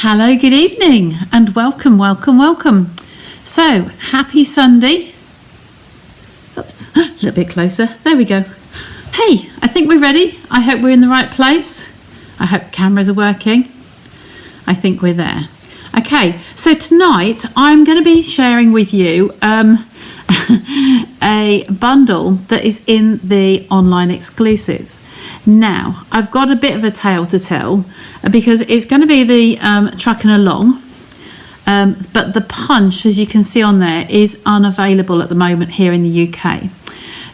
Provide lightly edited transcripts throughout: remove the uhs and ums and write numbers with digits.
Hello, good evening, and welcome. So, happy Sunday. Oops, a little bit closer. There we go. Hey, I think we're ready. I hope we're in the right place. I hope the cameras are working. I think we're there. Okay, so tonight I'm going to be sharing with you a bundle that is in the online exclusives. Now, I've got a bit of a tale to tell because it's going to be the trucking along, but the punch, as you can see on there, is unavailable at the moment here in the UK.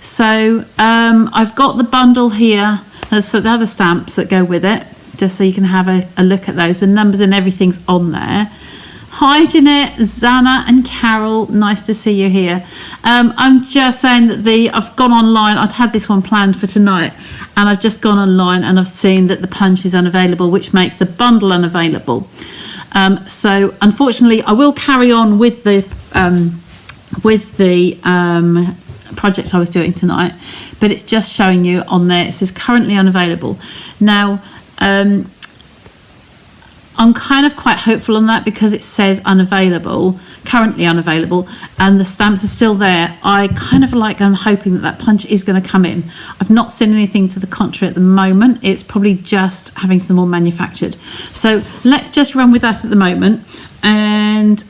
So I've got the bundle here, so the other stamps that go with it, just so you can have a look at those. The numbers and everything's on there. Hi Jeanette, Zana and Carol, nice to see you here. I'm just saying that I've gone online, I'd had this one planned for tonight, and I've just gone online and I've seen that the punch is unavailable, which makes the bundle unavailable. So unfortunately I will carry on with the project I was doing tonight, but it's just showing you on there, it says currently unavailable. Now, I'm kind of quite hopeful on that because it says unavailable, currently unavailable, and the stamps are still there. I'm hoping that punch is going to come in. I've not seen anything to the contrary at the moment. It's probably just having some more manufactured. So let's just run with that at the moment, and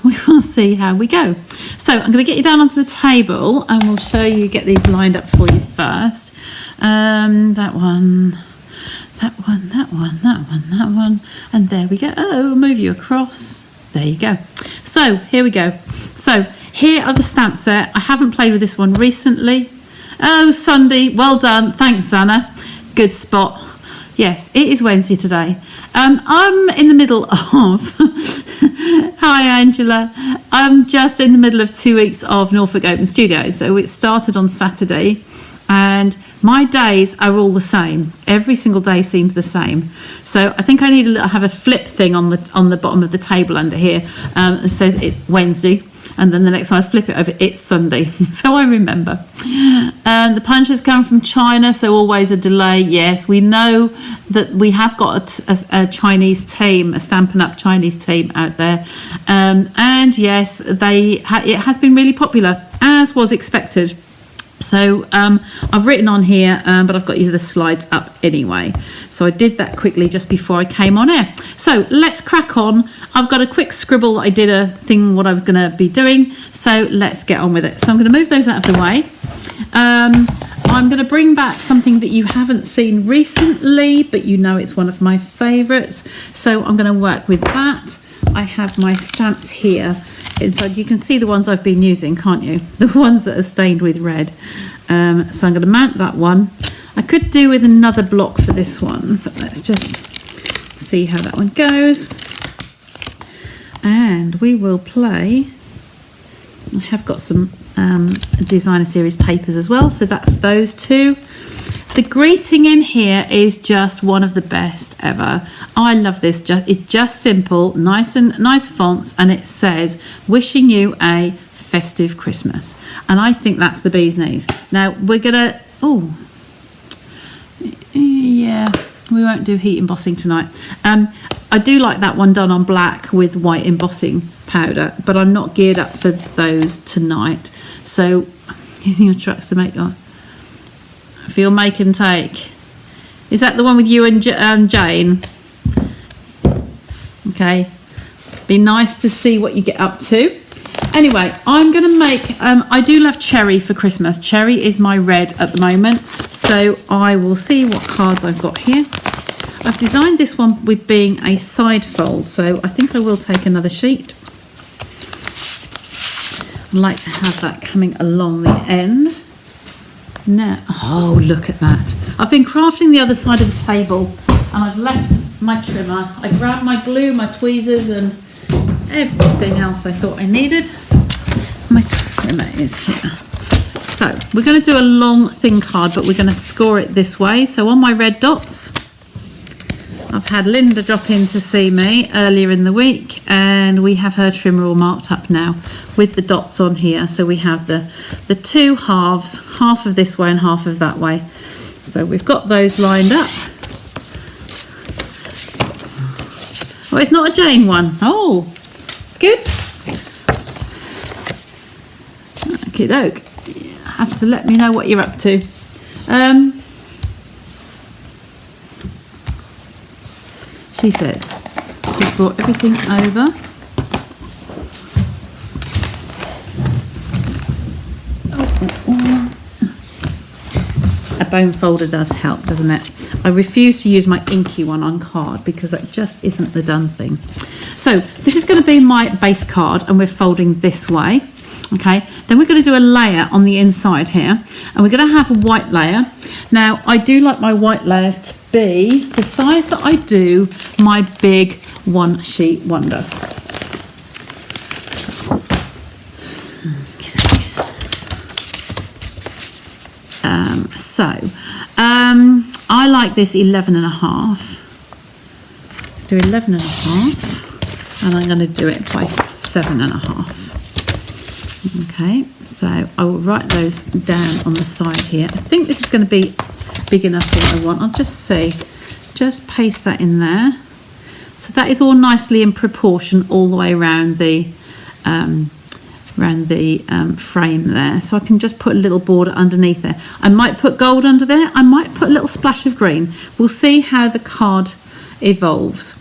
we will see how we go. So I'm going to get you down onto the table and we'll show you, get these lined up for you first. That one, and there we go. Oh, we'll move you across. There you go. So here we go. So here are the stamp set. I haven't played with this one recently. Oh, Sunday, well done. Thanks, Zana. Good spot. Yes, it is Wednesday today. I'm in the middle of hi Angela. I'm just in the middle of 2 weeks of Norfolk Open Studio. So it started on Saturday, and my days are all the same. Every single day seems the same. So I think I need to have a flip thing on the bottom of the table under here that says it's Wednesday, and then the next time I flip it over, it's Sunday. So I remember. The punches come from China, so always a delay. Yes, we know that we have got a Chinese team, a Stampin' Up Chinese team out there, and yes, it has been really popular, as was expected. So I've written on here, but I've got you the slides up anyway. So I did that quickly just before I came on air. So let's crack on. I've got a quick scribble. I did a thing what I was going to be doing. So let's get on with it. So I'm going to move those out of the way. I'm going to bring back something that you haven't seen recently, but you know it's one of my favourites. So I'm going to work with that. I have my stamps here inside. You can see the ones I've been using, can't you? The ones that are stained with red. So I'm going to mount that one. I could do with another block for this one, but let's just see how that one goes. And we will play. I have got some designer series papers as well, so that's those two. The greeting in here is just one of the best ever. I love this. It's just simple, nice fonts, and it says, wishing you a festive Christmas. And I think that's the bee's knees. Now we're gonna, yeah, we won't do heat embossing tonight. I do like that one done on black with white embossing powder, but I'm not geared up for those tonight. So using your trucks to make your feel make and take. Is that the one with you and Jane? Okay, be nice to see what you get up to. Anyway, I'm going to make, I do love cherry for Christmas. Cherry is my red at the moment, so I will see what cards I've got here. I've designed this one with being a side fold, so I think I will take another sheet. I'd like to have that coming along the end. Now, oh, look at that. I've been crafting the other side of the table, and I've left my trimmer. I grabbed my glue, my tweezers, and everything else I thought I needed. My trimmer is here. So we're going to do a long thin card, but we're going to score it this way. So on my red dots, I've had Linda drop in to see me earlier in the week, and we have her trimmer all marked up now with the dots on here. So we have the two halves, half of this way and half of that way. So we've got those lined up. Well, it's not a Jane one. Oh, it's good. Okie doke. Have to let me know what you're up to. She says she's brought everything over. A bone folder does help, doesn't it? I refuse to use my inky one on card because that just isn't the done thing. So this is going to be my base card, and we're folding this way. Okay, then we're going to do a layer on the inside here, and we're going to have a white layer. Now I do like my white layers to be the size that I do my big one sheet wonder. I like this 11.5. Do 11.5, and I'm going to do it by 7.5. Okay, so I will write those down on the side here. I think this is going to be big enough for what I want. I'll just see, just paste that in there. So that is all nicely in proportion all the way around the frame there. So I can just put a little border underneath there. I might put gold under there. I might put a little splash of green. We'll see how the card evolves.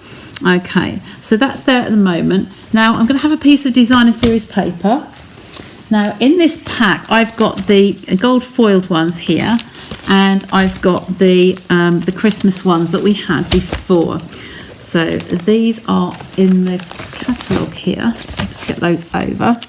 Okay, so that's there at the moment. Now I'm going to have a piece of designer series paper. Now in this pack I've got the gold foiled ones here, and I've got the Christmas ones that we had before. So these are in the catalogue here. I'll just get those over.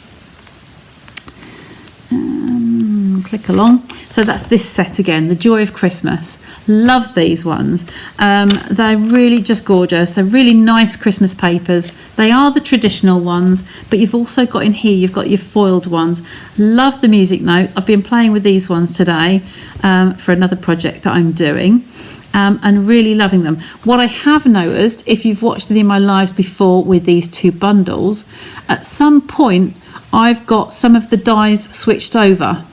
Click along. So that's this set again, the Joy of Christmas. Love these ones. They're really just gorgeous. They're really nice Christmas papers. They are the traditional ones, but you've also got in here, you've got your foiled ones. Love the music notes. I've been playing with these ones today for another project that I'm doing. And really loving them. What I have noticed, if you've watched any of my lives before with these two bundles, at some point I've got some of the dies switched over.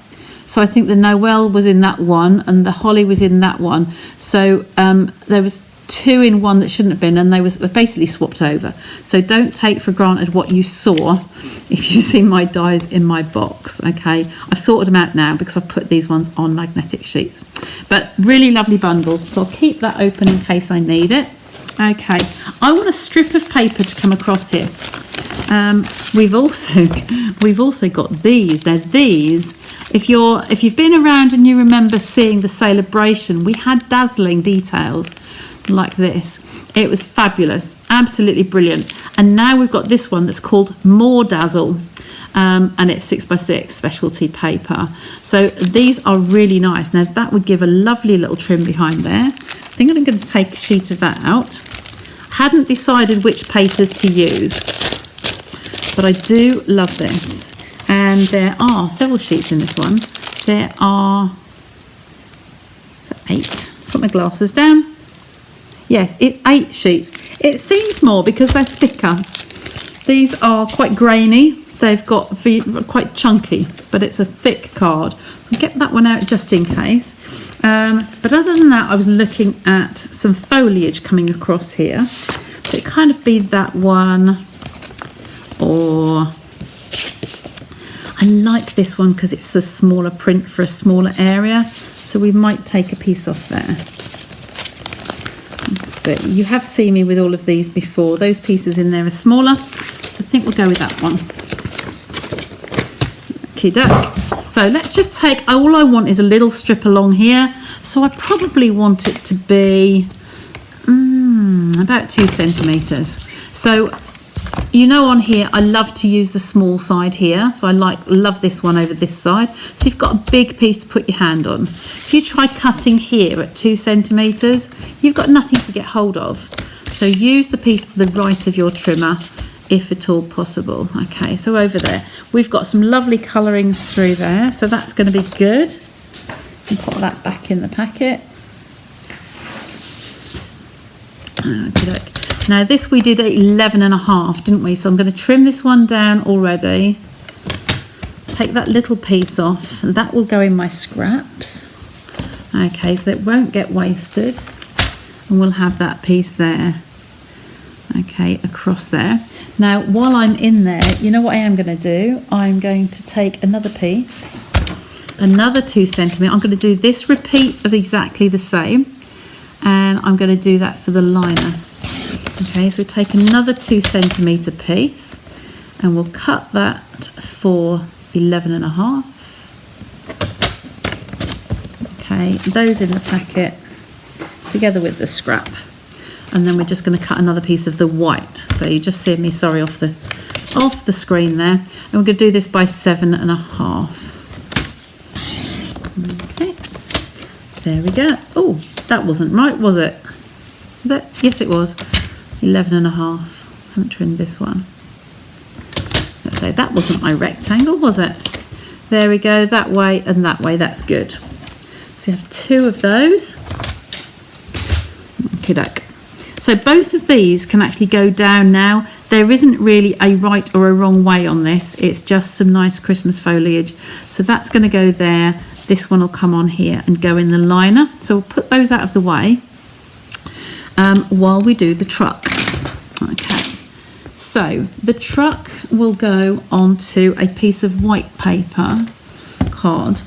So I think the Noel was in that one and the Holly was in that one. So there was two in one that shouldn't have been, and they basically swapped over. So don't take for granted what you saw if you've seen my dies in my box. Okay, I've sorted them out now because I've put these ones on magnetic sheets. But really lovely bundle, so I'll keep that open in case I need it. Okay, I want a strip of paper to come across here. We've also got these. Now these, if you've been around and you remember seeing the celebration, we had dazzling details like this. It was fabulous, absolutely brilliant. And now we've got this one that's called More Dazzle, and it's 6x6 specialty paper. So these are really nice. Now that would give a lovely little trim behind there. I think I'm going to take a sheet of that out. Hadn't decided which papers to use, but I do love this. And there are several sheets in this one. There are 8. Put my glasses down. Yes, it's 8 sheets. It seems more because they're thicker. These are quite grainy. They've got quite chunky, but it's a thick card. I'll get that one out just in case. But other than that, I was looking at some foliage coming across here. So it kind of be that one, or I like this one because it's a smaller print for a smaller area. So we might take a piece off there. Let's see. You have seen me with all of these before. Those pieces in there are smaller, so I think we'll go with that one. Okey-doke. So let's just take, all I want is a little strip along here. So I probably want it to be about 2 centimetres. So you know, on here I love to use the small side here, so I love this one over this side. So you've got a big piece to put your hand on. If you try cutting here at 2 centimetres, you've got nothing to get hold of. So use the piece to the right of your trimmer if at all possible. Okay, so over there we've got some lovely colourings through there, so that's going to be good. And put that back in the packet. Okay. Now this we did at 11.5, didn't we? So I'm going to trim this one down already. Take that little piece off. That will go in my scraps. Okay, so it won't get wasted. And we'll have that piece there. okay, across there. Now, while I'm in there, you know what I am going to do? I'm going to take another piece, another 2 centimetre. I'm going to do this repeat of exactly the same, and I'm going to do that for the liner. Okay, so take another 2 centimetre piece, and we'll cut that for 11.5. Okay, those in the packet together with the scrap. And then we're just going to cut another piece of the white. So you just see me, sorry, off the screen there. And we're going to do this by 7.5. Okay, there we go. Oh, that wasn't right, was it? Was it? Yes, it was. 11.5. Haven't trimmed this one. Let's say that wasn't my rectangle, was it? There we go, that way and that way. That's good. So we have 2 of those. Okey-doke. So both of these can actually go down now. There isn't really a right or a wrong way on this. It's just some nice Christmas foliage. So that's going to go there. This one will come on here and go in the liner. So we'll put those out of the way while we do the truck. Okay. So the truck will go onto a piece of white paper card.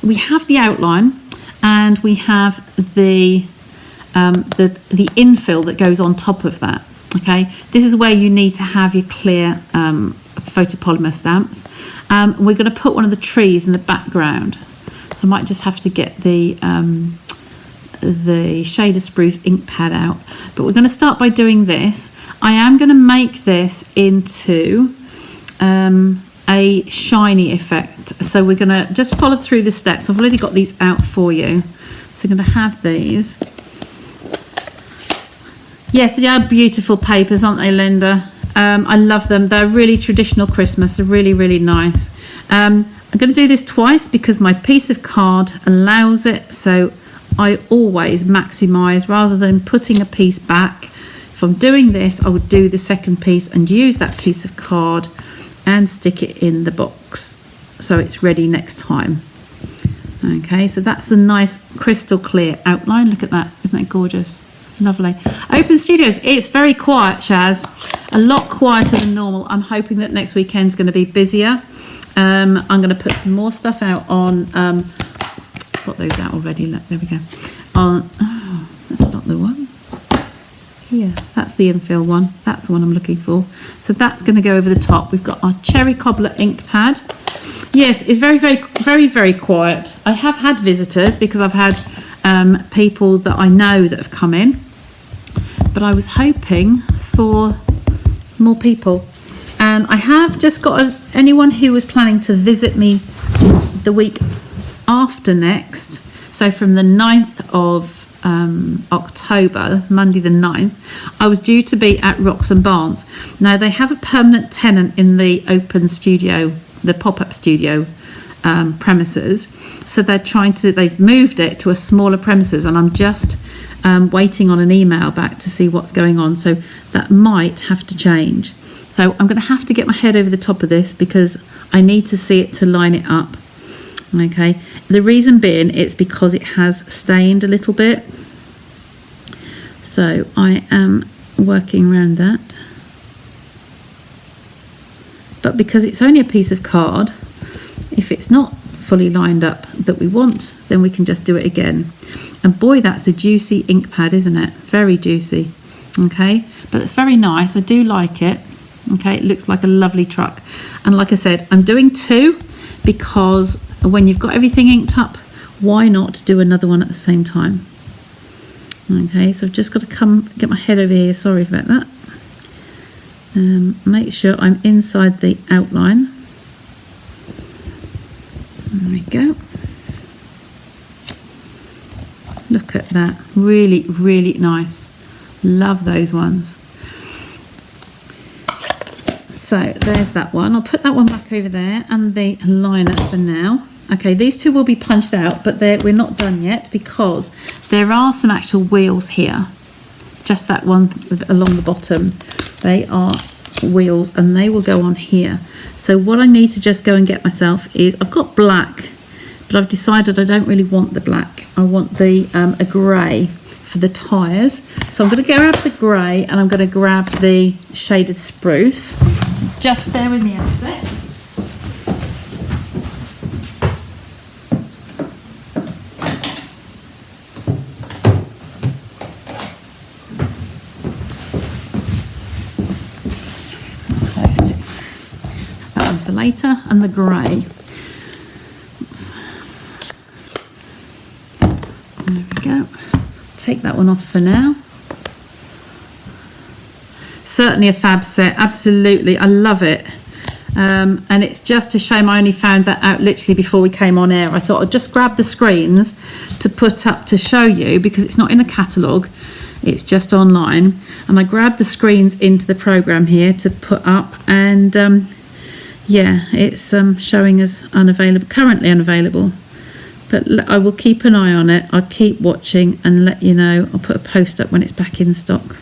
We have the outline and we have the infill that goes on top of that. Okay, this is where you need to have your clear photopolymer stamps. We're going to put one of the trees in the background, so I might just have to get the Shade Spruce ink pad out. But we're going to start by doing this. I am going to make this into a shiny effect, so we're going to just follow through the steps. I've already got these out for you, so I'm going to have these. Yes, they are beautiful papers, aren't they, Linda? I love them. They're really traditional Christmas. They're really, really nice. I'm going to do this twice because my piece of card allows it. So I always maximise rather than putting a piece back. If I'm doing this, I would do the second piece and use that piece of card and stick it in the box so it's ready next time. Okay, so that's the nice crystal clear outline. Look at that. Isn't that gorgeous? Lovely. Open Studios, it's very quiet, Shaz. A lot quieter than normal. I'm hoping that next weekend's going to be busier. I'm going to put some more stuff out on, got those out already. Look, there we go. On, oh, that's not the one. Here, that's the infill one. That's the one I'm looking for. So that's going to go over the top. We've got our cherry cobbler ink pad. Yes, it's very, very, very, very quiet. I have had visitors because I've had people that I know that have come in. But I was hoping for more people, and I have just got anyone who was planning to visit me the week after next, so from the 9th of October, Monday the 9th, I was due to be at Rocks and Barns. Now they have a permanent tenant in the open studio, the pop-up studio premises, so they've moved it to a smaller premises, and I'm just waiting on an email back to see what's going on, so that might have to change. So I'm going to have to get my head over the top of this because I need to see it to line it up. Okay, the reason being it's because it has stained a little bit, so I am working around that. But because it's only a piece of card, if it's not fully lined up that we want, then we can just do it again. And boy, that's a juicy ink pad, isn't it? Very juicy. Okay, but it's very nice. I do like it. Okay, it looks like a lovely truck. And like I said, I'm doing 2 because when you've got everything inked up, why not do another one at the same time? Okay, so I've just got to get my head over here. Sorry about that. Make sure I'm inside the outline. There we go. Look at that. Really, really nice. Love those ones. So there's that one. I'll put that one back over there and the liner for now. Okay, these 2 will be punched out, but we're not done yet because there are some actual wheels here. Just that one along the bottom. They are wheels and they will go on here. So what I need to just go and get myself is, I've got black, but I've decided I don't really want the black. I want the a grey for the tyres. So I'm going to grab the grey and I'm going to grab the shaded spruce. Just bear with me a sec. That's those two. That one for later, and the grey. Oops. There we go. Take that one off for now. Certainly a fab set, absolutely, I love it. And it's just a shame I only found that out literally before we came on air. I thought I'd just grab the screens to put up to show you, because it's not in a catalogue, it's just online. And I grabbed the screens into the program here to put up, and yeah, it's showing as unavailable, currently unavailable. But I will keep an eye on it. I'll keep watching and let you know. I'll put a post up when it's back in stock.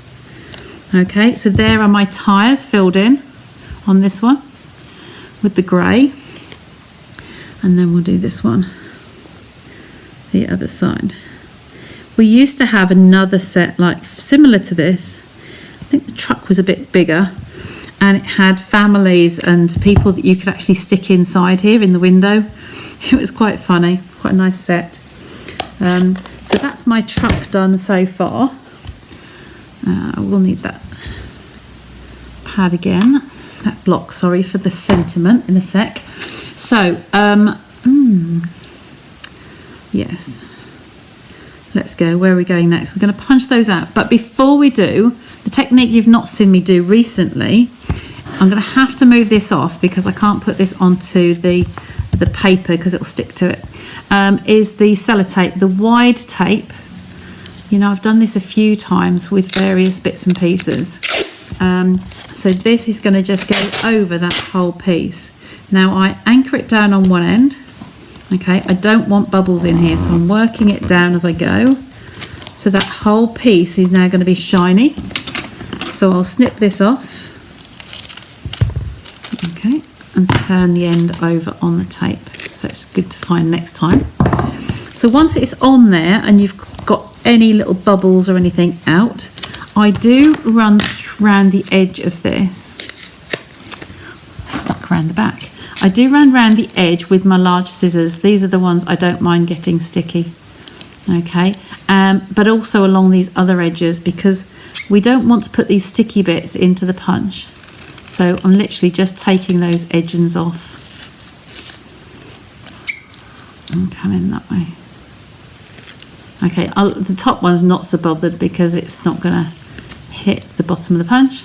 Okay, so there are my tyres filled in on this one with the grey. And then we'll do this one, the other side. We used to have another set like similar to this. I think the truck was a bit bigger, and it had families and people that you could actually stick inside here in the window. It was quite funny, quite a nice set. So that's my truck done so far. I will need that pad again, that block, sorry, for the sentiment in a sec. So, yes, let's go. Where are we going next? We're going to punch those out. But before we do, the technique you've not seen me do recently, I'm going to have to move this off because I can't put this onto the paper because it will stick to it, is the sellotape, the wide tape. You know, I've done this a few times with various bits and pieces. So this is going to just go over that whole piece. Now I anchor it down on one end. Okay, I don't want bubbles in here, so I'm working it down as I go. So that whole piece is now going to be shiny. So I'll snip this off. Okay, and turn the end over on the tape. So it's good to find next time. So once it's on there and you've got any little bubbles or anything out, I do run around the edge of this, stuck around the back. I do run around the edge with my large scissors. These are the ones I don't mind getting sticky. Okay, but also along these other edges, because we don't want to put these sticky bits into the punch. So I'm literally just taking those edges off and come in that way. Okay, the top one's not so bothered because it's not going to hit the bottom of the punch.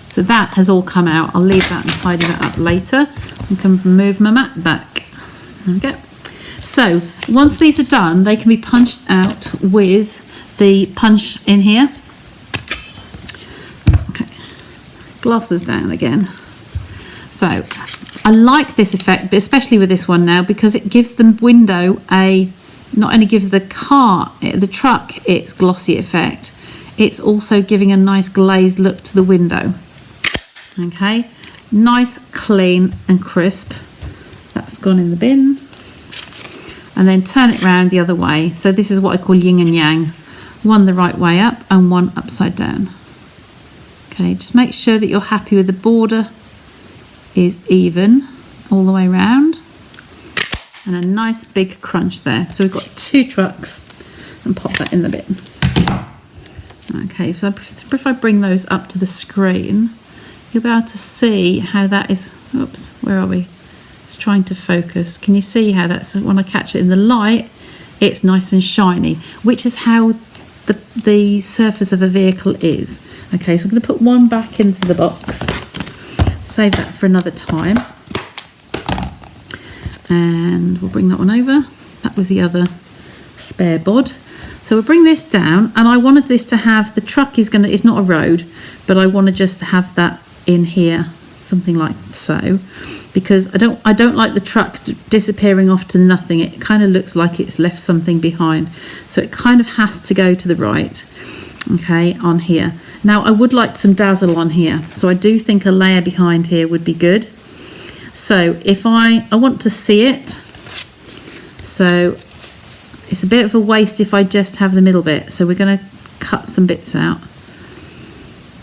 So that has all come out. I'll leave that and tidy that up later and can move my mat back. There we go. So once these are done, they can be punched out with the punch in here. Okay, glosses down again. So I like this effect, but especially with this one now, because it gives the window not only gives the truck its glossy effect, it's also giving a nice glazed look to the window. Okay, nice, clean and crisp. That's gone in the bin. And then turn it round the other way. So this is what I call yin and yang. One the right way up and one upside down. Okay, just make sure that you're happy with the border is even all the way around. And a nice big crunch there. So we've got 2 trucks, and pop that in the bin. Okay, so if I bring those up to the screen, you'll be able to see how that is. Oops, where are we? It's trying to focus. Can you see how that's, when I catch it in the light, it's nice and shiny, which is how the surface of a vehicle is. Okay, so I'm going to put one back into the box. Save that for another time. And we'll bring that one over. That was the other spare bod. So we'll bring this down, and I wanted this to have, the truck is it's not a road, but I want to just have that in here, something like so, because I don't like the truck disappearing off to nothing. It kind of looks like it's left something behind, so it kind of has to go to the right. Okay, on here. Now I would like some dazzle on here, so I do think a layer behind here would be good. So if I want to see it, so it's a bit of a waste if I just have the middle bit, so we're going to cut some bits out.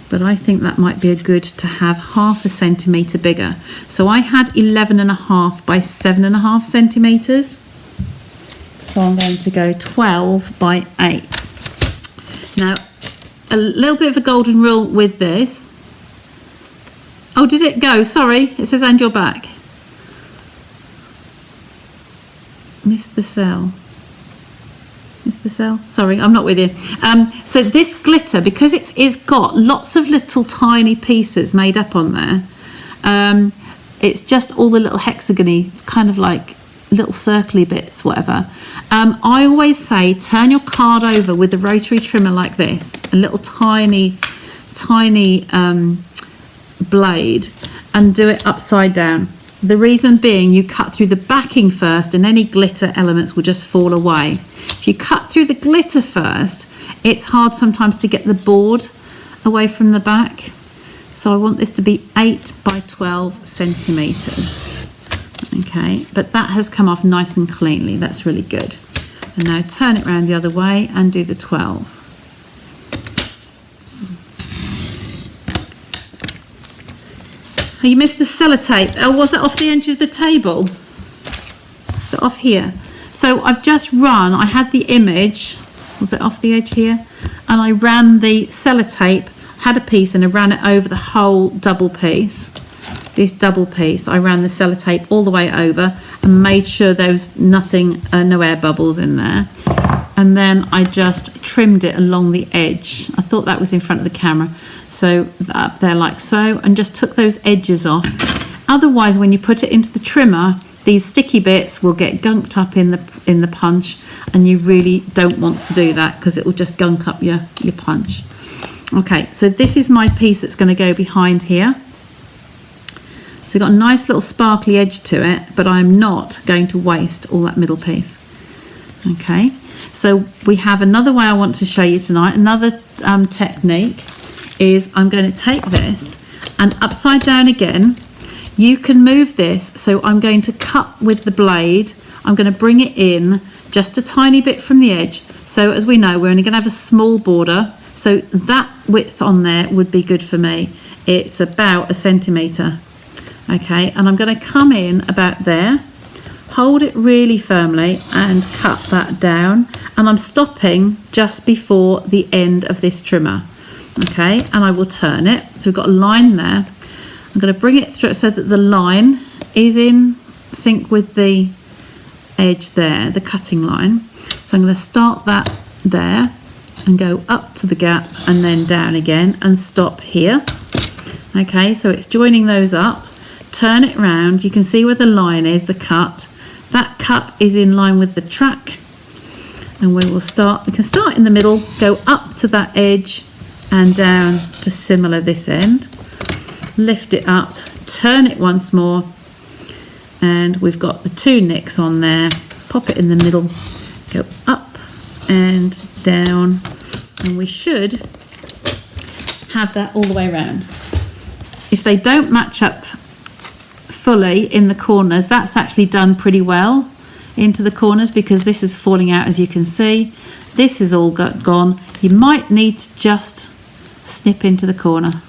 But I think that might be a good to have 1/2 centimetre bigger. So I had 11.5 by 7.5 centimetres. So I'm going to go 12 by 8. Now, a little bit of a golden rule with this. Oh, did it go? Sorry, it says and you're back. Missed the cell. Missed the cell. Sorry, I'm not with you. So this glitter, because it's got lots of little tiny pieces made up on there. It's just all the little hexagony. It's kind of like little circly bits, whatever. I always say turn your card over with the rotary trimmer like this, a little tiny blade, and do it upside down. The reason being, you cut through the backing first and any glitter elements will just fall away. If you cut through the glitter first, it's hard sometimes to get the board away from the back. So I want this to be 8 by 12 centimetres. Okay, but that has come off nice and cleanly. That's really good. And now turn it around the other way and do the 12. Oh, you missed the sellotape. Oh, was that off the edge of the table? So off here. So I've just run, I had the image, was it off the edge here? And I ran the sellotape, had a piece and I ran it over the whole double piece. This double piece, I ran the sellotape all the way over and made sure there was nothing, no air bubbles in there. And then I just trimmed it along the edge. I thought that was in front of the camera. So up there like so, and just took those edges off. Otherwise, when you put it into the trimmer, these sticky bits will get gunked up in the punch, and you really don't want to do that because it will just gunk up your punch. Okay, so this is my piece that's going to go behind here. So we've got a nice little sparkly edge to it, but I'm not going to waste all that middle piece. Okay, so we have another way I want to show you tonight. Another technique is I'm going to take this and upside down again. You can move this, so I'm going to cut with the blade. I'm going to bring it in just a tiny bit from the edge. So as we know, we're only going to have a small border. So that width on there would be good for me. It's about 1 centimetre. Okay, and I'm going to come in about there, hold it really firmly and cut that down. And I'm stopping just before the end of this trimmer. Okay, and I will turn it. So we've got a line there. I'm going to bring it through so that the line is in sync with the edge there, the cutting line. So I'm going to start that there and go up to the gap and then down again and stop here. Okay, so it's joining those up. Turn it round. You can see where the line is, the cut. That cut is in line with the track. And we can start in the middle, go up to that edge and down to similar this end. Lift it up, turn it once more, and we've got the 2 nicks on there. Pop it in the middle, go up and down, and we should have that all the way around. If they don't match up fully in the corners, that's actually done pretty well into the corners because this is falling out, as you can see. This is all gone. You might need to just snip into the corner,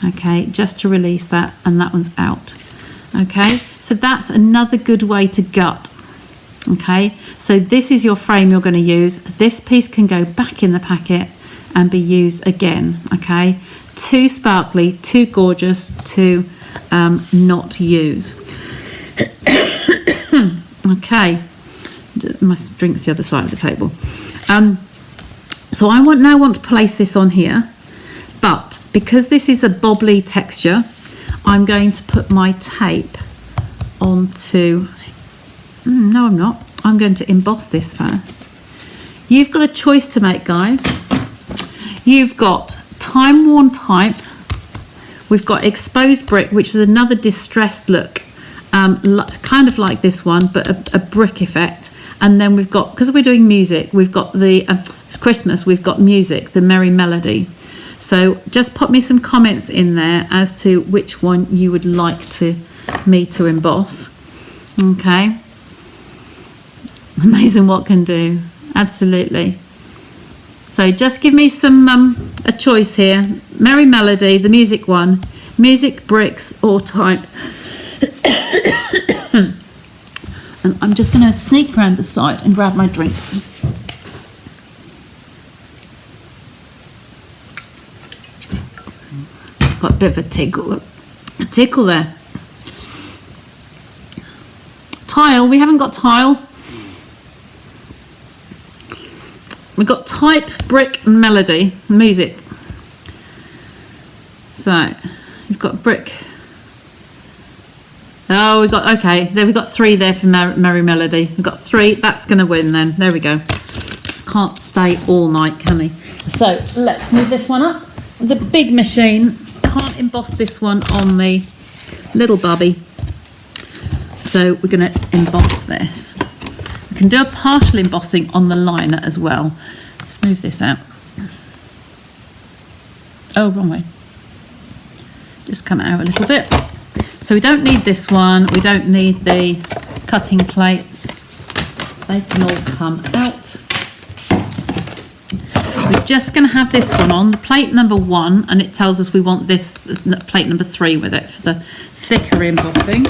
okay, just to release that, and that one's out. Okay, so that's another good way to gut. Okay, so this is your frame you're going to use. This piece can go back in the packet and be used again. Okay, too sparkly, too gorgeous to not use. Okay, my drink's the other side of the table. So I now want to place this on here, but because this is a bobbly texture, I'm going to put my tape onto, no I'm not, I'm going to emboss this first. You've got a choice to make, guys. You've got time-worn type, we've got exposed brick, which is another distressed look, kind of like this one, but a brick effect. And then we've got, because we're doing music, we've got the Christmas, we've got music, the Merry Melody. So just pop me some comments in there as to which one you would like me to emboss. Okay. Amazing what can do. absolutely. So just give me some a choice here. Merry Melody, the music one, music, bricks, or type. And I'm just going to sneak around the side and grab my drink. Got a bit of a tickle there. Tile, we haven't got tile. We've got type, brick, and melody, music. So, you've got brick. Oh, we've got, okay, there we've got 3 there for Merry Melody. We've got 3, that's going to win then. There we go. Can't stay all night, can we? So, let's move this one up. The big machine, can't emboss this one on the little bubby. So, we're going to emboss this. We can do a partial embossing on the liner as well. Let's move this out. Oh, wrong way. Just come out a little bit. So we don't need this one. We don't need the cutting plates. They can all come out. We're just going to have this one on, plate number 1, and it tells us we want this plate number 3 with it for the thicker embossing.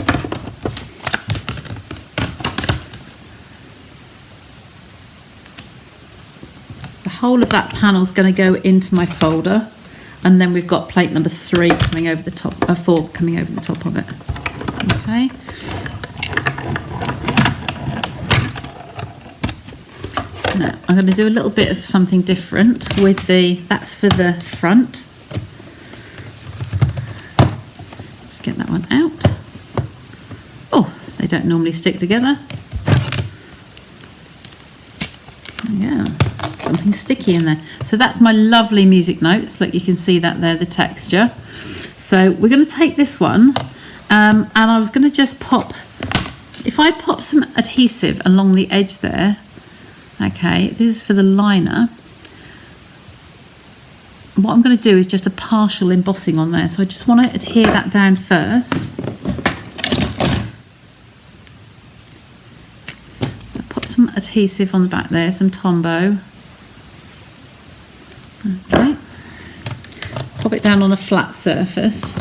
The whole of that panel is going to go into my folder. And then we've got plate number 3 coming over the top, 4 coming over the top of it. Okay. Now, I'm going to do a little bit of something different with that's for the front. Just get that one out. Oh, they don't normally stick together. Yeah. Something sticky in there. So that's my lovely music notes. Look, you can see that there, the texture. So we're going to take this one and I was going to just pop, if I pop some adhesive along the edge there, okay, this is for the liner. What I'm going to do is just a partial embossing on there. So I just want to adhere that down first. I'll pop some adhesive on the back there, some Tombow. Okay, pop it down on a flat surface.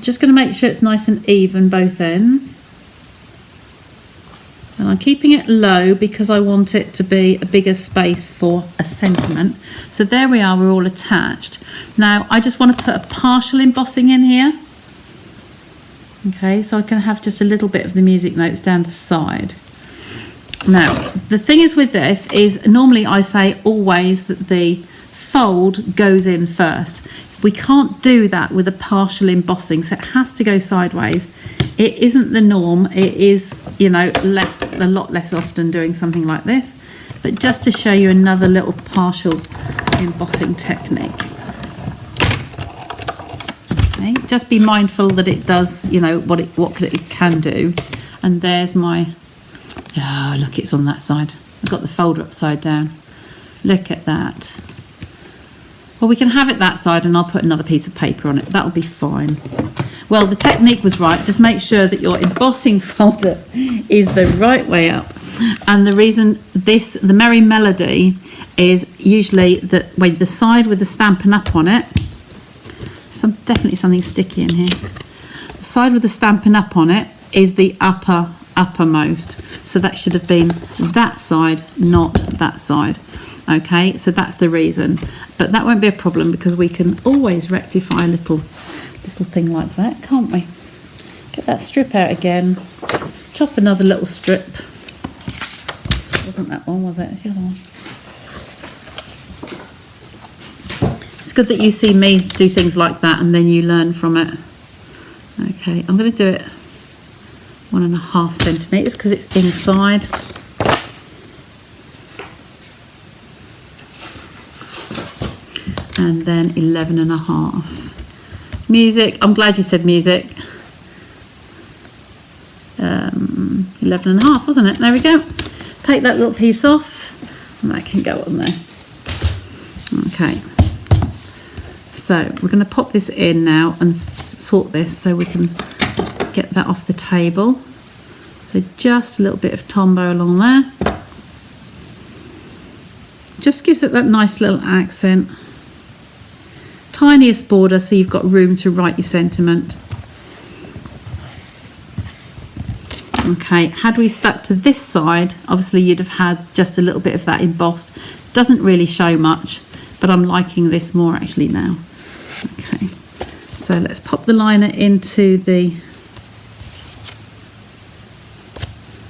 Just going to make sure it's nice and even both ends. And I'm keeping it low because I want it to be a bigger space for a sentiment. So there we are, we're all attached. Now I just want to put a partial embossing in here. Okay, so I can have just a little bit of the music notes down the side. Now, the thing is with this is normally I say always that the fold goes in first. We can't do that with a partial embossing, so it has to go sideways. It isn't the norm. It is, you know, a lot less often doing something like this, but just to show you another little partial embossing technique. Okay, just be mindful that it does, you know, what it can do. And there's my, oh look, it's on that side. I've got the folder upside down. Look at that. Well, we can have it that side and I'll put another piece of paper on it. That'll be fine. Well, the technique was right. Just make sure that your embossing folder is the right way up. And the reason the Merry Melody is usually when the side with the Stampin' Up on it, definitely something sticky in here. The side with the Stampin' Up on it is the uppermost. So that should have been that side, not that side. Okay, so that's the reason, but that won't be a problem because we can always rectify a little thing like that, can't we? Get that strip out again, chop another little strip. It wasn't that one, was it? It's the other one. It's good that you see me do things like that and then you learn from it. Okay, I'm going to do it 1.5 centimetres because it's inside. And then 11.5. Music, I'm glad you said music. 11.5, wasn't it? There we go. Take that little piece off and that can go on there. Okay. So we're going to pop this in now and sort this so we can get that off the table. So just a little bit of Tombow along there. Just gives it that nice little accent. Tiniest border so you've got room to write your sentiment. Okay, had we stuck to this side, obviously you'd have had just a little bit of that embossed. Doesn't really show much, but I'm liking this more actually now. Okay, so let's pop the liner into the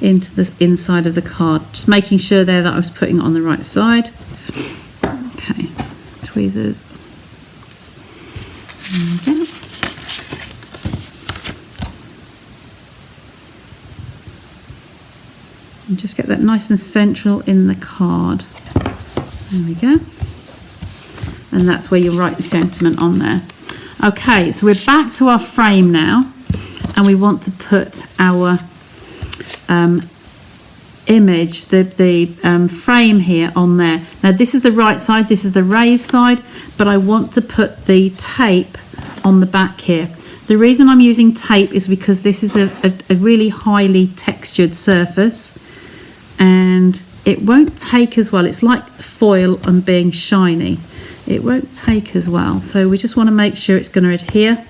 inside of the card, just making sure there that I was putting it on the right side. Okay, tweezers. There we go. And just get that nice and central in the card. There we go. And that's where you write the sentiment on there. Okay, so we're back to our frame now, and we want to put our image, the frame here on there. Now this is the right side, this is the raised side, but I want to put the tape on the back here. The reason I'm using tape is because this is a really highly textured surface, and it won't take as well. It's like foil and being shiny. It won't take as well, so we just want to make sure it's going to adhere,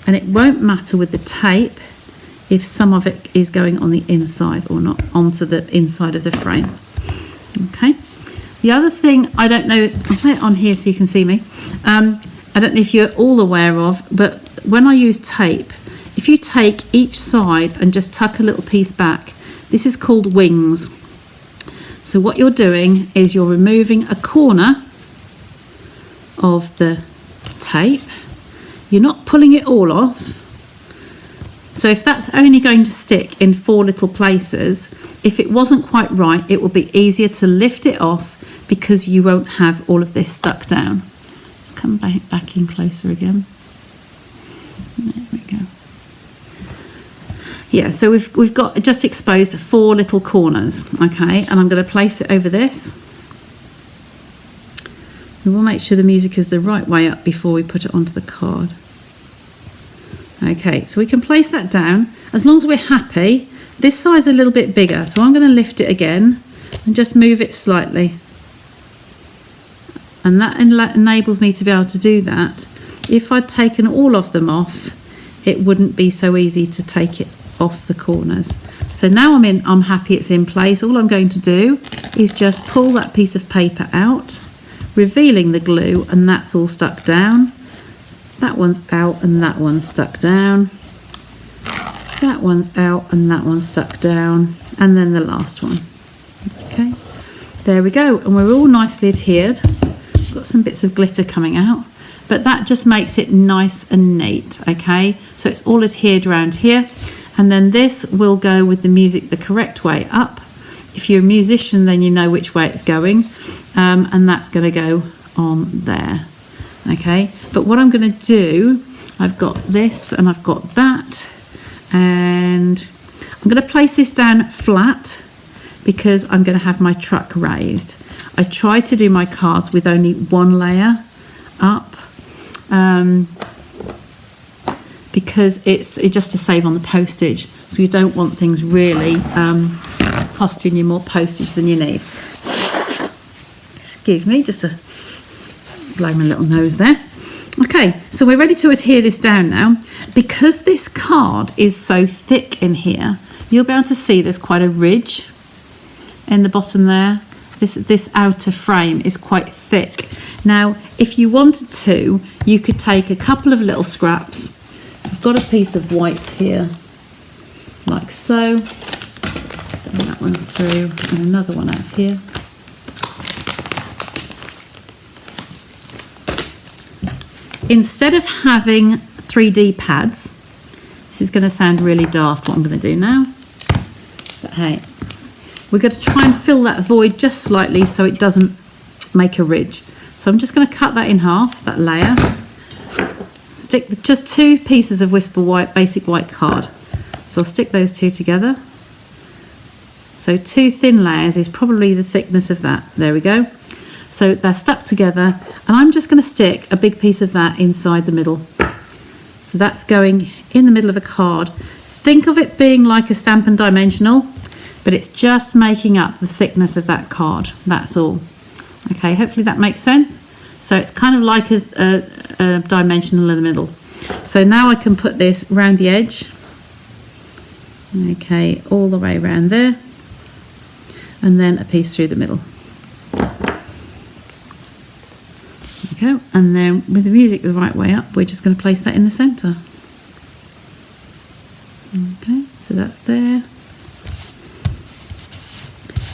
and it won't matter with the tape if some of it is going on the inside or not onto the inside of the frame. Okay, the other thing, I don't know, I'll play it on here so you can see me. I don't know if you're all aware of, but when I use tape, if you take each side and just tuck a little piece back, this is called wings. So what you're doing is you're removing a corner of the tape. You're not pulling it all off. So if that's only going to stick in 4 little places, if it wasn't quite right, it will be easier to lift it off because you won't have all of this stuck down. Just come back in closer again. There we go. Yeah, so we've got just exposed 4 little corners, okay, and I'm going to place it over this. We will make sure the music is the right way up before we put it onto the card. Okay, so we can place that down as long as we're happy. This side's a little bit bigger, so I'm going to lift it again and just move it slightly. And that enables me to be able to do that. If I'd taken all of them off, it wouldn't be so easy to take it off the corners. So now I'm happy it's in place. All I'm going to do is just pull that piece of paper out, revealing the glue, and that's all stuck down. That one's out and that one's stuck down. That one's out and that one's stuck down. And then the last one. Okay, there we go. And we're all nicely adhered. Got some bits of glitter coming out, but that just makes it nice and neat. Okay, so it's all adhered around here. And then this will go with the music the correct way up. If you're a musician, then you know which way it's going. And that's going to go on there. Okay, but what I'm going to do, I've got this and I've got that, and I'm going to place this down flat because I'm going to have my truck raised. I try to do my cards with only 1 layer up because it's just to save on the postage, so you don't want things really costing you more postage than you need. Excuse me, just a blow my little nose there. Okay, so we're ready to adhere this down now. Because this card is so thick in here, you'll be able to see there's quite a ridge in the bottom there. This outer frame is quite thick. Now, if you wanted to, you could take a couple of little scraps. I've got a piece of white here, like so. Bring that one through, and another one out here. Instead of having 3D pads, this is going to sound really daft what I'm going to do now, but hey, we're going to try and fill that void just slightly so it doesn't make a ridge. So I'm just going to cut that in half, that layer, stick just 2 pieces of Whisper White, basic white card. So I'll stick those 2 together. So 2 thin layers is probably the thickness of that. There we go. So they're stuck together, and I'm just going to stick a big piece of that inside the middle. So that's going in the middle of a card. Think of it being like a Stampin' Dimensional, but it's just making up the thickness of that card. That's all. Okay, hopefully that makes sense. So it's kind of like a dimensional in the middle. So now I can put this around the edge. Okay, all the way around there. And then a piece through the middle. There we go. And then with the music the right way up, we're just going to place that in the centre. Okay, so that's there.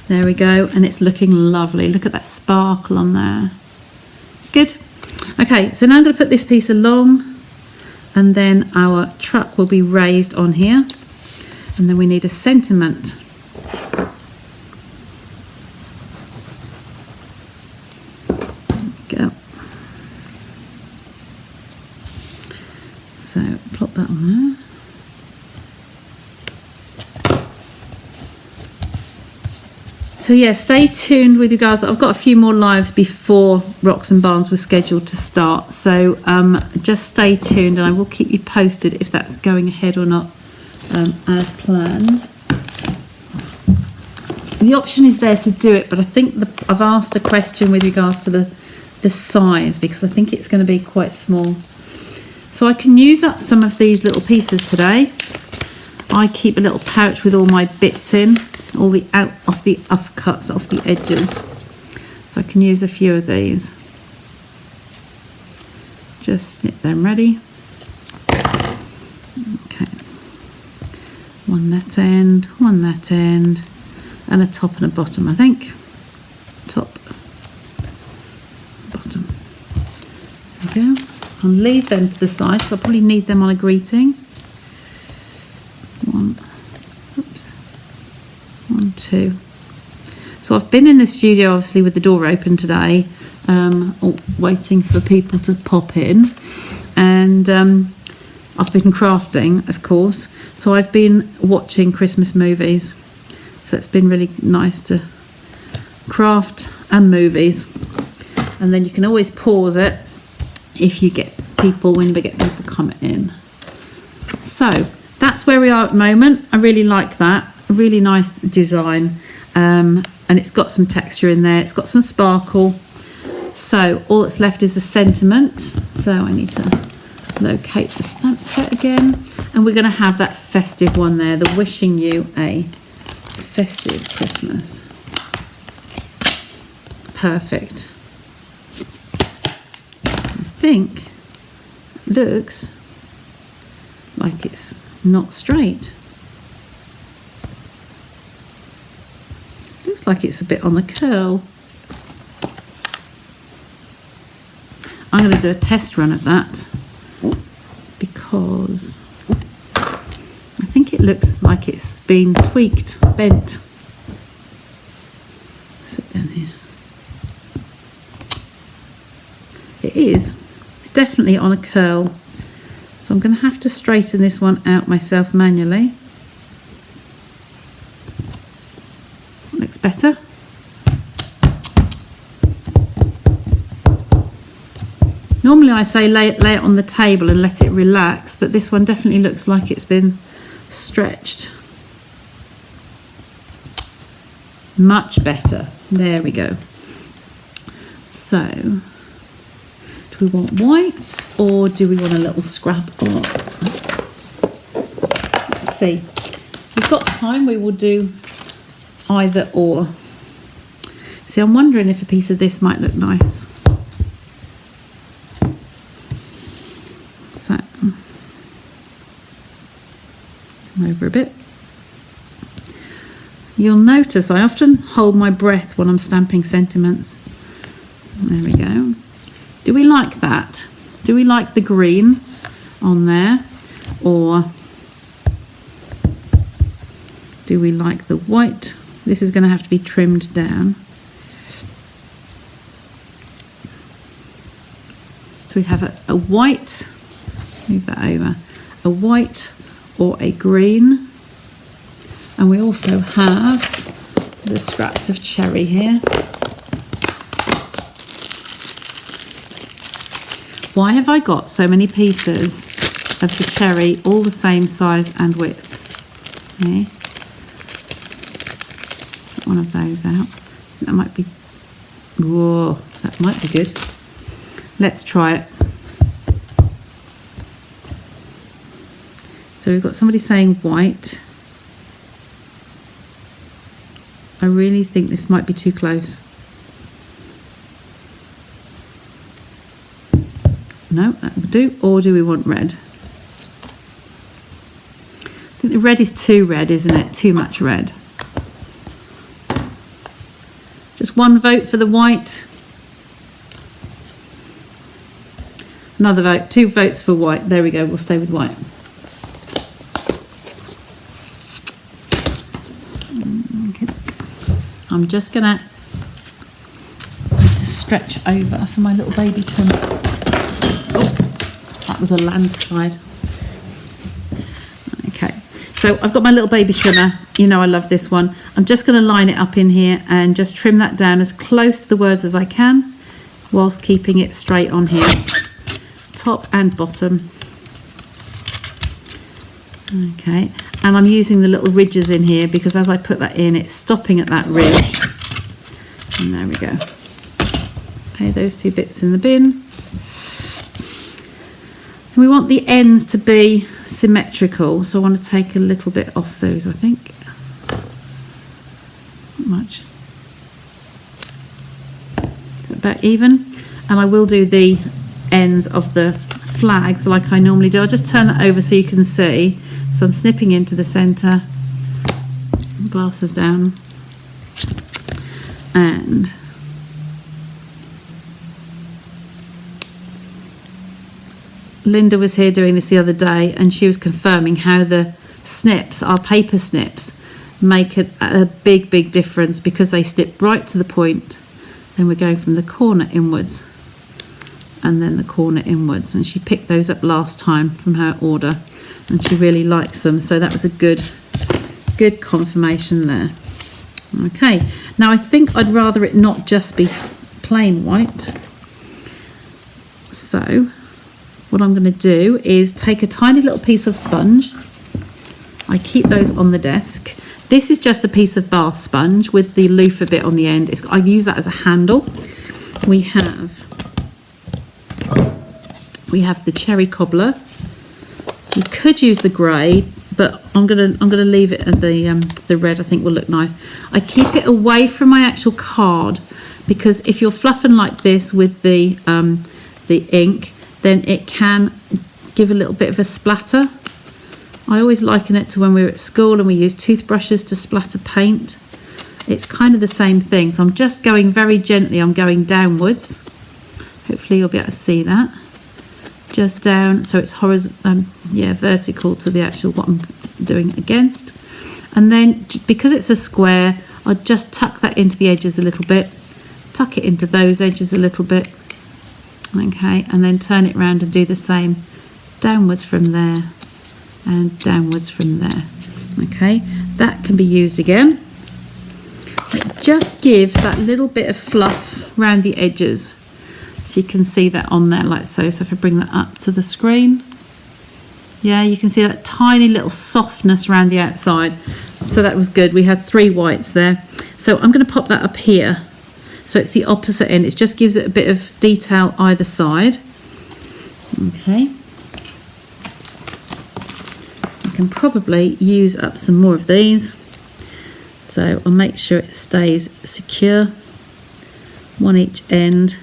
There we go, and it's looking lovely. Look at that sparkle on there. It's good. Okay, so now I'm going to put this piece along, and then our truck will be raised on here. And then we need a sentiment. There we go. So plop that on there. So yeah, stay tuned with you guys. I've got a few more lives before Rocks and Barns was scheduled to start. So just stay tuned and I will keep you posted if that's going ahead or not as planned. The option is there to do it, but I think I've asked a question with regards to the size because I think it's going to be quite small. So I can use up some of these little pieces today. I keep a little pouch with all my bits in. All the offcuts off the edges, so I can use a few of these. Just snip them ready. Okay, one that end, and a top and a bottom, I think. Top, bottom. There we go. I'll leave them to the side because I'll probably need them on a greeting. One, two. So I've been in the studio obviously with the door open today, waiting for people to pop in, and I've been crafting, of course, so I've been watching Christmas movies, so it's been really nice to craft and movies, and then you can always pause it if you get people, when we get people coming in. So that's where we are at the moment. I really like that. A really nice design, and it's got some texture in there, it's got some sparkle. So all that's left is the sentiment, so I need to locate the stamp set again, and we're going to have that festive one there, the wishing you a festive Christmas. Perfect. I think it looks like it's not straight. Looks like it's a bit on the curl. I'm going to do a test run of that because I think it looks like it's been tweaked, bent. Sit down here. It is. It's definitely on a curl. So I'm going to have to straighten this one out myself manually. Looks better. Normally I say lay it on the table and let it relax, but this one definitely looks like it's been stretched. Much better. There we go. So, do we want white or do we want a little scrap on? Let's see. If we've got time, we will do either or. See, I'm wondering if a piece of this might look nice. So, come over a bit. You'll notice I often hold my breath when I'm stamping sentiments. There we go. Do we like that? Do we like the green on there? Or do we like the white? This is going to have to be trimmed down. So we have a white, move that over, a white or a green. And we also have the scraps of cherry here. Why have I got so many pieces of the cherry all the same size and width? Okay. Get one of those out. That might be Whoa, that might be good. Let's try it. So we've got somebody saying white. I really think this might be too close. No, that will do. Or do we want red? I think the red is too red, isn't it? Too much red. Just one vote for the white. Another vote. 2 votes for white. There we go. We'll stay with white. Okay. I'm just going to stretch over for my little baby trimmer. Oh, that was a landslide. Okay. So I've got my little baby trimmer. You know I love this one. I'm just going to line it up in here and just trim that down as close to the words as I can whilst keeping it straight on here. Top and bottom. Okay. And I'm using the little ridges in here because as I put that in, it's stopping at that ridge. And there we go. Okay, those 2 bits in the bin. And we want the ends to be symmetrical, so I want to take a little bit off those, I think. Not much. Is it about even? And I will do the ends of the flags like I normally do. I'll just turn that over so you can see. So I'm snipping into the centre, glasses down, and Linda was here doing this the other day and she was confirming how the snips, our paper snips, make a big difference because they snip right to the point. Then we're going from the corner inwards and then the corner inwards, and she picked those up last time from her order and she really likes them, so that was a good confirmation there. Okay, now I think I'd rather it not just be plain white, so what I'm going to do is take a tiny little piece of sponge. I keep those on the desk. This is just a piece of bath sponge with the loofah bit on the end. I use that as a handle. We have the cherry cobbler. You could use the grey, but I'm gonna leave it at the red. I think will look nice. I keep it away from my actual card because if you're fluffing like this with the ink, then it can give a little bit of a splatter. I always liken it to when we were at school and we used toothbrushes to splatter paint. It's kind of the same thing. So I'm just going very gently. I'm going downwards. Hopefully you'll be able to see that. Just down, so it's vertical to the actual what I'm doing against. And then because it's a square, I'll just tuck that into the edges a little bit. Tuck it into those edges a little bit. Okay, and then turn it round and do the same downwards from there and downwards from there. Okay, that can be used again. It just gives that little bit of fluff around the edges, so you can see that on there like so. So if I bring that up to the screen, yeah, you can see that tiny little softness around the outside. So that was good. We had 3 whites there, so I'm going to pop that up here. So it's the opposite end. It just gives it a bit of detail either side. Okay. I can probably use up some more of these. So I'll make sure it stays secure. 1 each end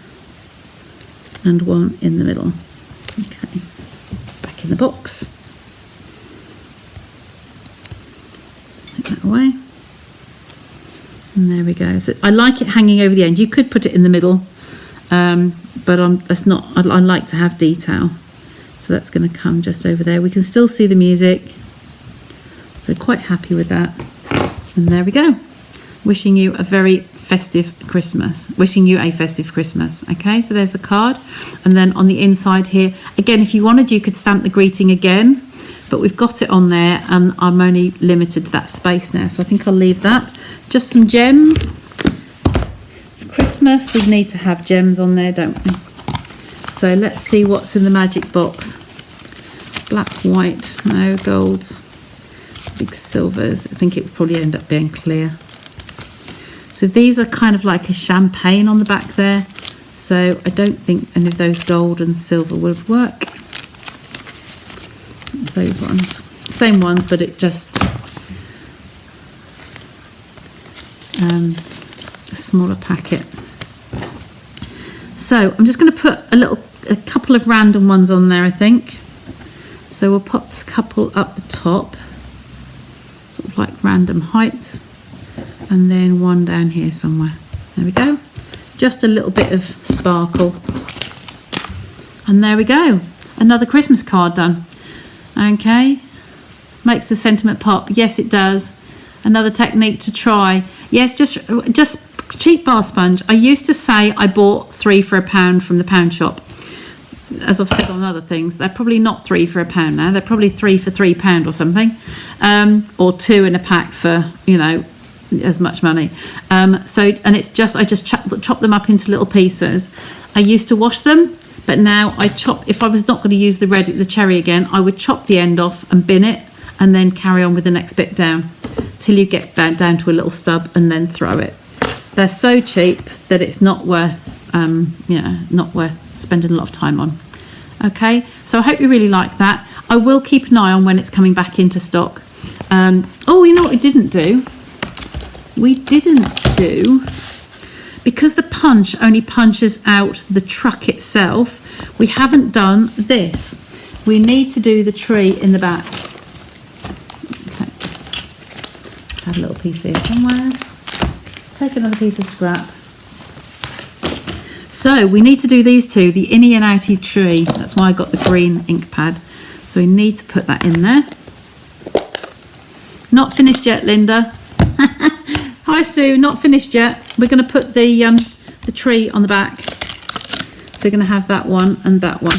and 1 in the middle. Okay. Back in the box. Take that away. And there we go. So I like it hanging over the end. You could put it in the middle, but that's not. I like to have detail. So that's going to come just over there. We can still see the music. So quite happy with that. And there we go. Wishing you a very festive Christmas. Wishing you a festive Christmas. Okay, so there's the card. And then on the inside here, again, if you wanted, you could stamp the greeting again. But we've got it on there and I'm only limited to that space now. So I think I'll leave that. Just some gems. It's Christmas. We need to have gems on there, don't we? So let's see what's in the magic box. Black, white, no golds, big silvers. I think it would probably end up being clear. So these are kind of like a champagne on the back there. So I don't think any of those gold and silver would work. Those ones. Same ones, but it just a smaller packet. So I'm just going to put a couple of random ones on there, I think. So we'll pop a couple up the top, sort of like random heights, and then one down here somewhere. There we go. Just a little bit of sparkle. And there we go. Another Christmas card done. Okay. Makes the sentiment pop. Yes, it does. Another technique to try. Yes, just cheap bar sponge. I used to say I bought 3 for £1 from the pound shop. As I've said on other things, they're probably not 3 for £1 now. They're probably 3 for £3 or something, or 2 in a pack for, you know, as much money. And it's just, I just chop them up into little pieces. I used to wash them, but now I chop. If I was not going to use the cherry again, I would chop the end off and bin it, and then carry on with the next bit down till you get down to a little stub, and then throw it. They're so cheap that it's not worth, not worth spending a lot of time on. Okay, so I hope you really like that. I will keep an eye on when it's coming back into stock. Oh, you know what we didn't do? We didn't do, because the punch only punches out the truck itself, we haven't done this. We need to do the tree in the back. Okay, have a little piece here somewhere. Take another piece of scrap. So we need to do these two, the innie and outie tree. That's why I got the green ink pad. So we need to put that in there. Not finished yet, Linda. Hi Sue, not finished yet. We're going to put the tree on the back. So you're going to have that one and that one.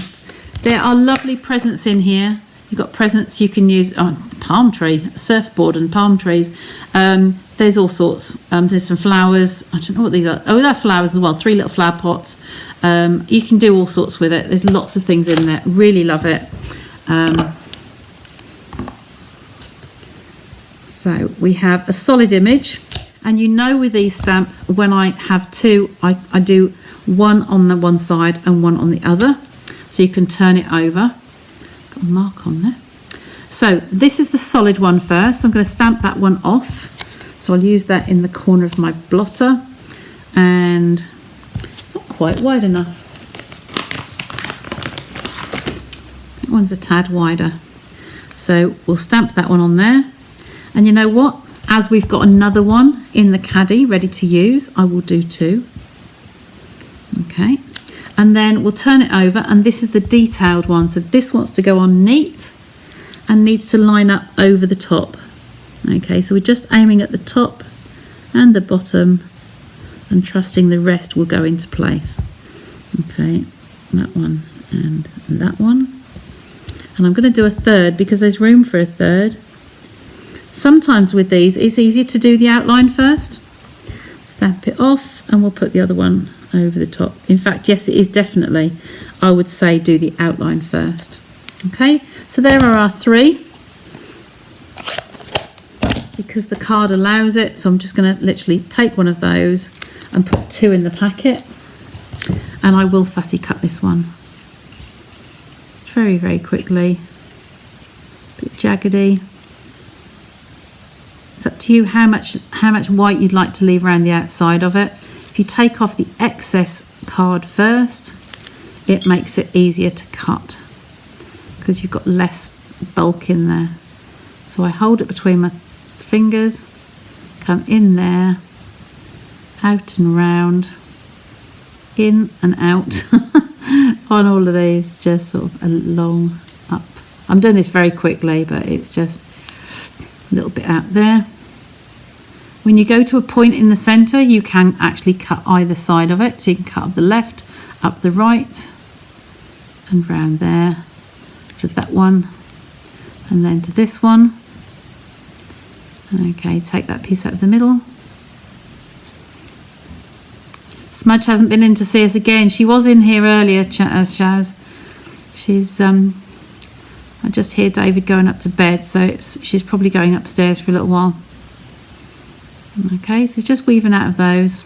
There are lovely presents in here. You've got presents you can use on palm tree, a surfboard and palm trees. There's all sorts. There's some flowers. I don't know what these are. Oh, they're flowers as well. 3 little flower pots. You can do all sorts with it. There's lots of things in there. Really love it. So we have a solid image. And you know, with these stamps, when I have 2, I do one on the one side and one on the other. So you can turn it over. Got a mark on there. So this is the solid one first. I'm going to stamp that one off. So I'll use that in the corner of my blotter. And it's not quite wide enough. That one's a tad wider. So we'll stamp that one on there. And you know what? As we've got another one in the caddy ready to use, I will do 2. Okay. And then we'll turn it over, and this is the detailed one. So this wants to go on neat and needs to line up over the top. Okay, so we're just aiming at the top and the bottom and trusting the rest will go into place. Okay, that one and that one. And I'm going to do a third because there's room for a third. Sometimes with these, it's easier to do the outline first. Stamp it off and we'll put the other one over the top. In fact, yes, it is definitely, I would say, do the outline first. Okay, so there are our 3. Because the card allows it, so I'm just going to literally take one of those and put 2 in the packet. And I will fussy cut this one very, very quickly. A bit jaggedy. It's up to you how much white you'd like to leave around the outside of it. If you take off the excess card first, it makes it easier to cut because you've got less bulk in there. So I hold it between my fingers, come in there, out and round, in and out on all of these, just sort of a long up. I'm doing this very quickly, but it's just a little bit out there. When you go to a point in the center, you can actually cut either side of it. So you can cut up the left, up the right, and round there to that one, and then to this one. Okay, take that piece out of the middle. Smudge hasn't been in to see us again. She was in here earlier, Shaz. She's I just hear David going up to bed, so she's probably going upstairs for a little while. Okay, so just weaving out of those.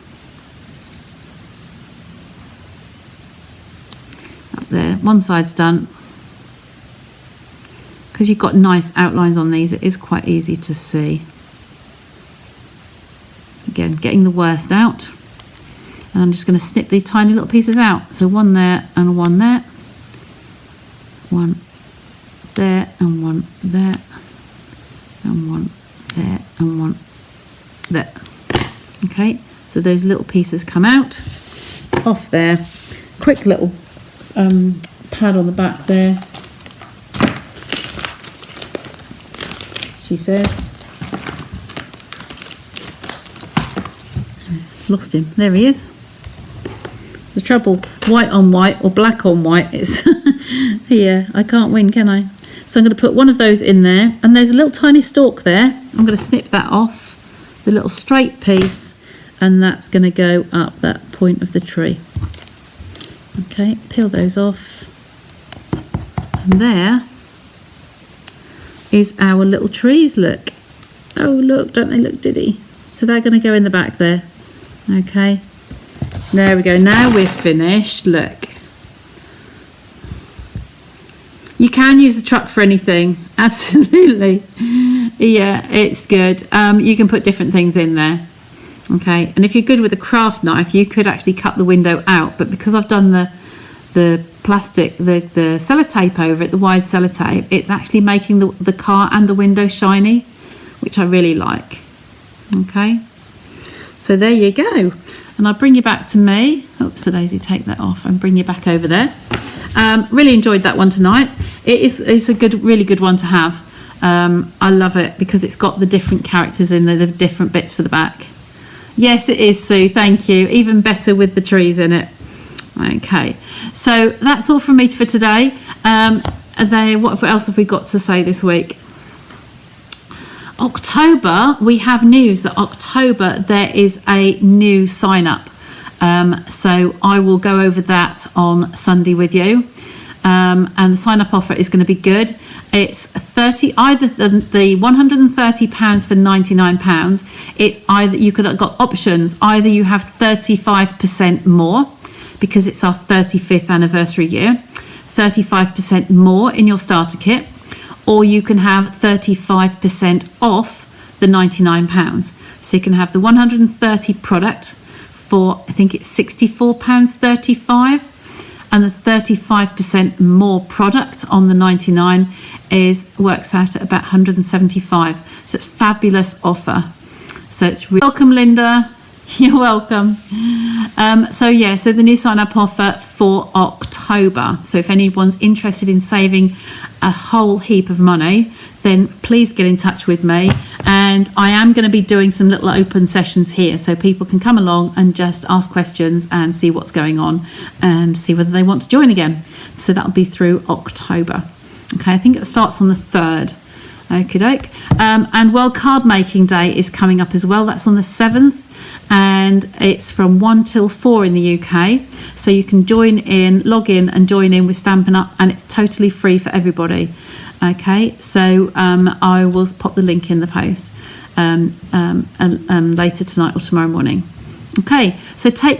Up there, one side's done. Because you've got nice outlines on these, it is quite easy to see. Again, getting the worst out. And I'm just going to snip these tiny little pieces out. So one there and one there. One there and one there. And one there and one there. Okay, so those little pieces come out off there. Quick little pad on the back there. She says. Lost him. There he is. The trouble, white on white or black on white, is yeah, I can't win, can I? So I'm going to put one of those in there, and there's a little tiny stalk there. I'm going to snip that off, the little straight piece, and that's going to go up that point of the tree. Okay, peel those off, and there is our little trees. Look, oh look, don't they look diddy? So they're going to go in the back there. Okay, there we go. Now we're finished. Look, you can use the truck for anything. Absolutely. Yeah, it's good. You can put different things in there. Okay, and if you're good with a craft knife, you could actually cut the window out, but because I've done the plastic, the sellotape over it, the wide sellotape, it's actually making the car and the window shiny, which I really like. Okay, so there you go. And I'll bring you back to me. Oops, so Daisy, take that off and bring you back over there. Really enjoyed that one tonight. It's a good, really good one to have. I love it because it's got the different characters in there, the different bits for the back. Yes, it is, Sue, thank you. Even better with the trees in it. Okay, so that's all from me for today. What else have we got to say this week? October, we have news that October there is a new sign up. So I will go over that on Sunday with you. And the sign up offer is going to be good. It's either the £130 for £99. It's either, you could have got options. Either you have 35% more because it's our 35th anniversary year, 35% more in your starter kit, or you can have 35% off the £99. So you can have the 130 product for, I think it's £64.35, and the 35% more product on the 99 works out at about 175. So it's a fabulous offer. So it's welcome, Linda. You're welcome. So the new sign up offer for October. So if anyone's interested in saving a whole heap of money, then please get in touch with me. And I am going to be doing some little open sessions here so people can come along and just ask questions and see what's going on and see whether they want to join again. So that'll be through October. Okay, I think it starts on the 3rd. Okie doke. And World Card Making Day is coming up as well. That's on the 7th. And it's from 1 till 4 in the UK. So you can log in and join in with Stampin' Up, and it's totally free for everybody. Okay, so I will pop the link in the post later tonight or tomorrow morning. Okay, so take care.